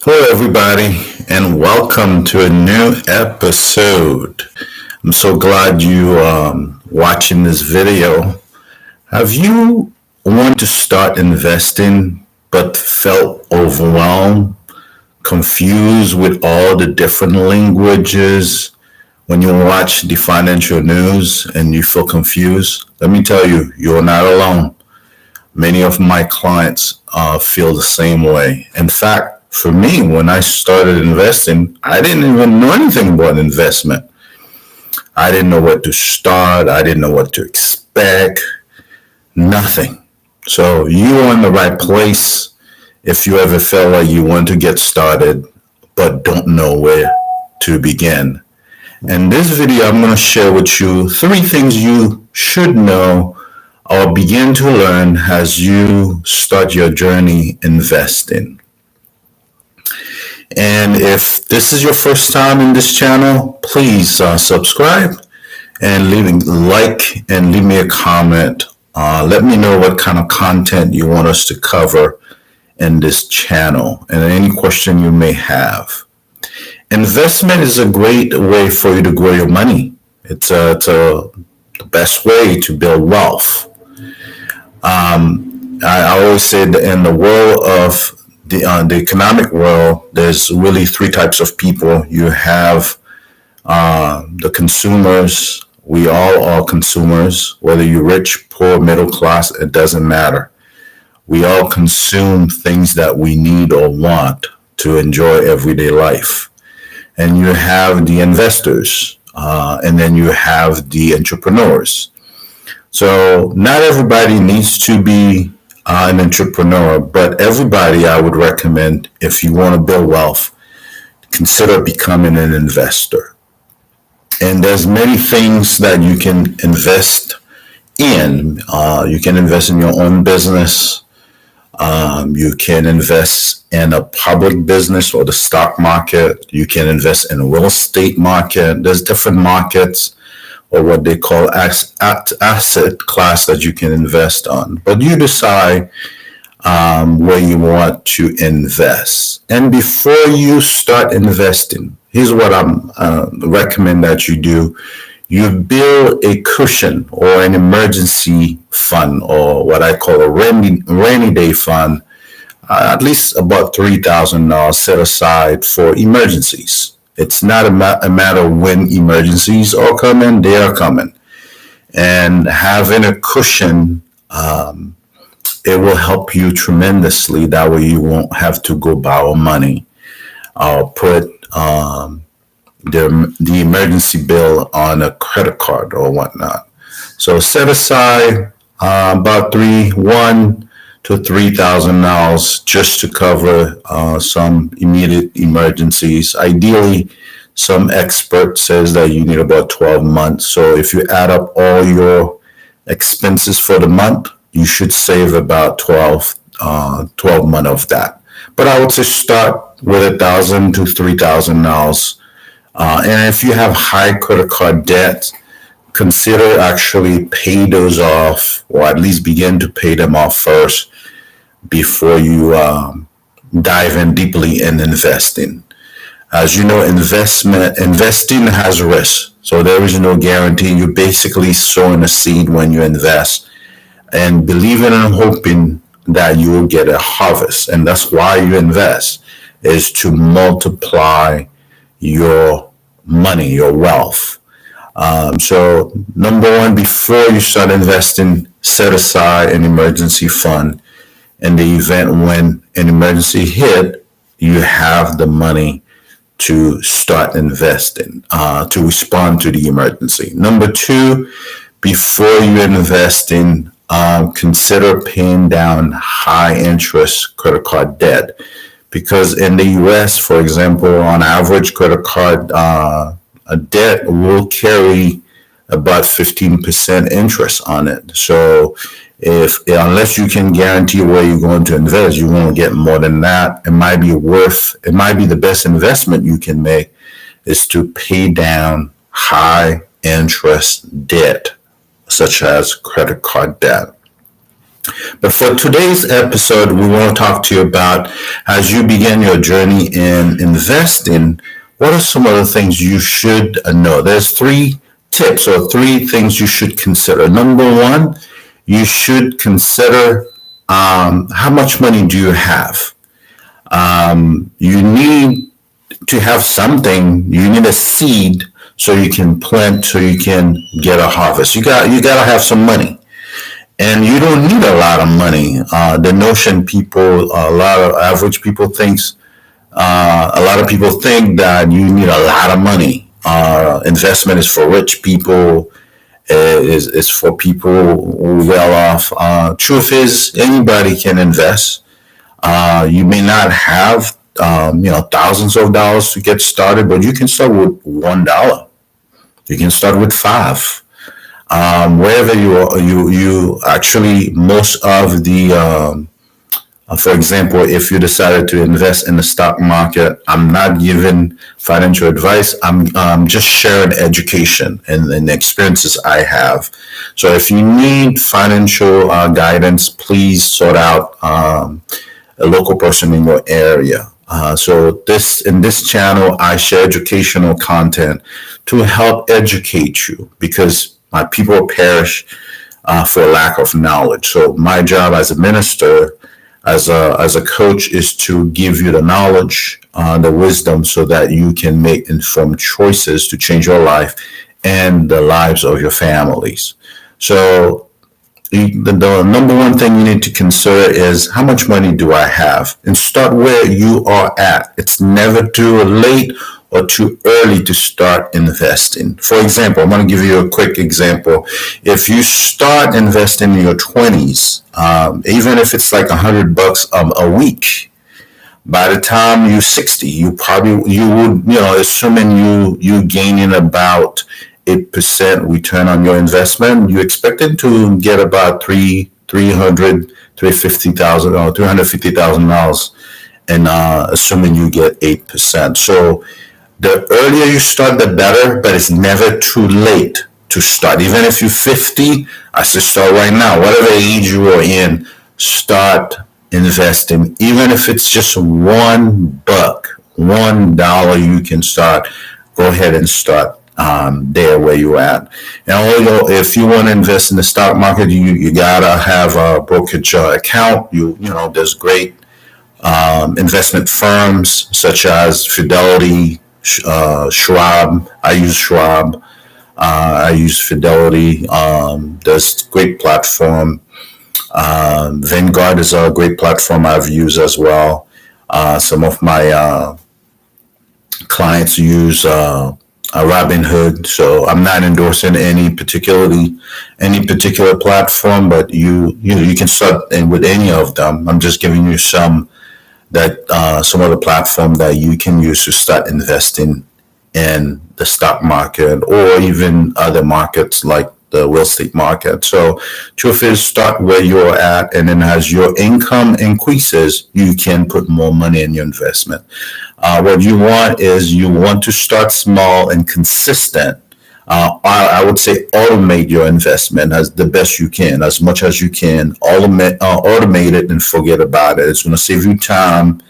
Hello, everybody, and welcome to a new episode. I'm so glad you watching this video. Have you wanted to start investing but felt overwhelmed, confused with all the different languages when you watch the financial news and you feel confused? Let me tell you, you're not alone. Many of my clients feel the same way. In fact, for me, when I started investing, I didn't even know anything about investment. I didn't know where to start. I didn't know what to expect. Nothing. So you are in the right place if you ever feel like you want to get started but don't know where to begin. In this video, I'm going to share with you three things you should know or begin to learn as you start your journey investing. And if this is your first time in this channel, please subscribe and leave a like and leave me a comment. Let me know what kind of content you want us to cover in this channel and any question you may have. Investment is a great way for you to grow your money. It's the best way to build wealth. I always say that in the world of the economic world, there's really three types of people. You have the consumers. We all are consumers, whether you're rich, poor, middle class, it doesn't matter. We all consume things that we need or want to enjoy everyday life. And you have the investors, and then you have the entrepreneurs. So not everybody needs to be an entrepreneur, but everybody I would recommend, if you want to build wealth, consider becoming an investor. And there's many things that you can invest in. You can invest in your own business. You can invest in a public business or the stock market. You can invest in a real estate market. There's different markets or what they call asset class that you can invest on. But you decide where you want to invest. And before you start investing, here's what I'm recommend that you do. You build a cushion or an emergency fund, or what I call a rainy day fund, at least about $3,000 set aside for emergencies. It's not a matter when emergencies are coming, they are coming. And having a cushion, it will help you tremendously. That way you won't have to go borrow money or put the emergency bill on a credit card or whatnot. So set aside about $1,000 to $3,000 just to cover some immediate emergencies. Ideally, some expert says that you need about 12 months. So if you add up all your expenses for the month, you should save about 12 months of that. But I would say start with $1,000 to $3,000. And if you have high credit card debt, consider actually pay those off, or at least begin to pay them off first before you dive in deeply in investing. As you know, investing has risk. So there is no guarantee. You're basically sowing a seed when you invest and believing and hoping that you will get a harvest. And that's why you invest, is to multiply your money, your wealth. So number one, before you start investing, set aside an emergency fund. In the event when an emergency hit, you have the money to start investing, to respond to the emergency. Number two, before you invest in, consider paying down high interest credit card debt. Because in the US, for example, on average, credit card debt will carry about 15% interest on it. So unless you can guarantee where you're going to invest, you won't get more than that. It might be the best investment you can make is to pay down high interest debt, such as credit card debt. But for today's episode, we want to talk to you about as you begin your journey in investing, what are some of the things you should know? There's three tips or three things you should consider. Number one, you should consider how much money do you have? You need to have something. You need a seed so you can plant, so you can get a harvest. You got to have some money. And you don't need a lot of money. The notion a lot of average people thinks, a lot of people think that you need a lot of money. Investment is for rich people, is for people who are well off. Truth is, anybody can invest. You may not have, thousands of dollars to get started, but you can start with $1. You can start with five. Wherever you are, you actually most of the for example, if you decided to invest in the stock market, I'm not giving financial advice. I'm just sharing education and the experiences I have. So if you need financial guidance, please sort out a local person in your area. So in this channel, I share educational content to help educate you because my people perish for lack of knowledge. So my job as a minister, as a coach, is to give you the knowledge, the wisdom, so that you can make informed choices to change your life and the lives of your families. So the number one thing you need to consider is how much money do I have, and start where you are at. It's never too late or too early to start investing. For example, I'm going to give you a quick example. If you start investing in your 20s, even if it's like $100 a week, by the time you're 60, you would, assuming you gaining about 8% return on your investment, you expected to get about $350,000, and assuming you get 8%. So the earlier you start, the better, but it's never too late to start. Even if you're 50, I say start right now. Whatever age you are in, start investing. Even if it's just $1, $1, you can start. Go ahead and start there where you're at. And although if you want to invest in the stock market, you gotta have a brokerage account. There's great investment firms such as Fidelity, Schwab. I use Schwab. I use Fidelity. There's great platform. Vanguard is a great platform I've used as well. Some of my clients use Robinhood. So I'm not endorsing any particular platform, but you can start with any of them. I'm just giving you some of the platform that you can use to start investing in the stock market or even other markets like the real estate market. So truth is, start where you're at, and then as your income increases, you can put more money in your investment. What you want to start small and consistent. I would say automate your investment as the best you can, as much as you can. Automate it and forget about it. It's going to save you time,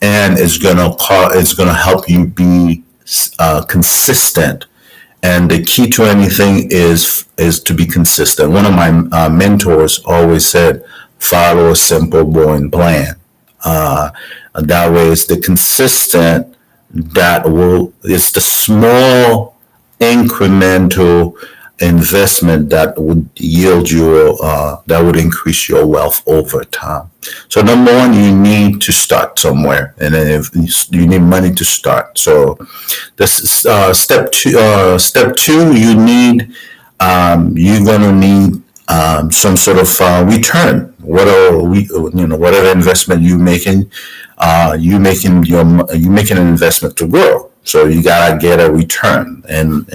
and it's going to help you be consistent. And the key to anything is to be consistent. One of my mentors always said, "Follow a simple, boring plan." That way, it's the consistent it's the small incremental investment that would yield you, that would increase your wealth over time. So number one, you need to start somewhere, and then if you need money to start. So this is step two. You're gonna need some sort of return. Whatever investment you're making, you making an investment to grow. So you gotta get a return, and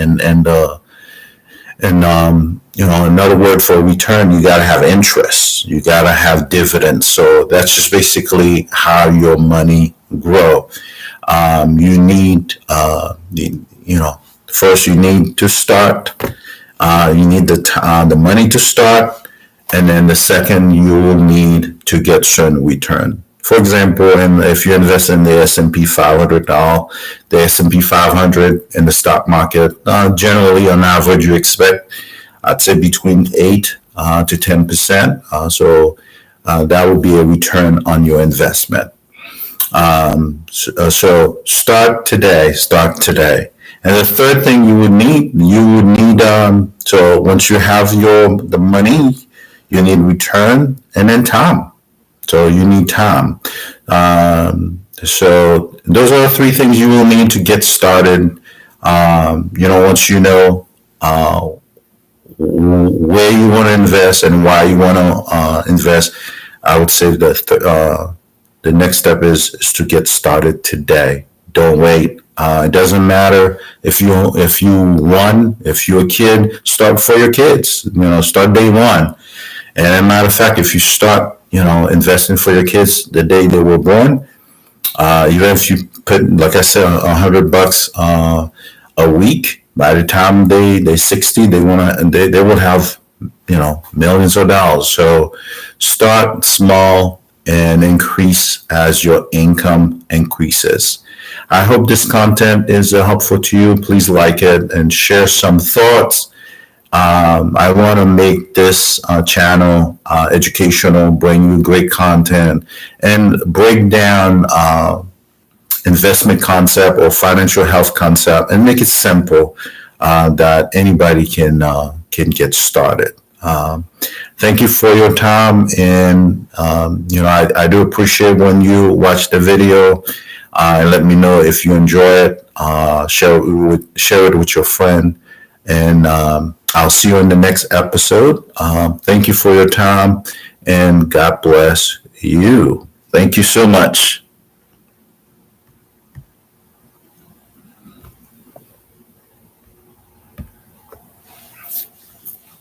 another word for return, you gotta have interest. You gotta have dividends. So that's just basically how your money grow. You need, first you need to start. You need the money to start, And then the second, you will need to get certain return. For example, if you invest in the S&P 500 now, the S&P 500 in the stock market, generally on average, you expect, I'd say, between 8 to 10%. That would be a return on your investment. So start today. Start today. And the third thing so once you have the money, you need return and then time. So you need time. So those are the three things you will need to get started. Once you know where you want to invest and why you want to invest, I would say the next step is to get started today. Don't wait. It doesn't matter if you're a kid, start for your kids. Start day one. And as a matter of fact, if you start, investing for your kids the day they were born, even if you put, like I said, $100 a week, by the time they 60, they will have, millions of dollars. So start small and increase as your income increases. I hope this content is helpful to you. Please like it and share some thoughts. I want to make this channel educational, bring you great content, and break down investment concept or financial health concept and make it simple that anybody can get started. Thank you for your time, and I do appreciate when you watch the video and let me know if you enjoy it. Share it with your friend, and I'll see you in the next episode. Thank you for your time, and God bless you. Thank you so much.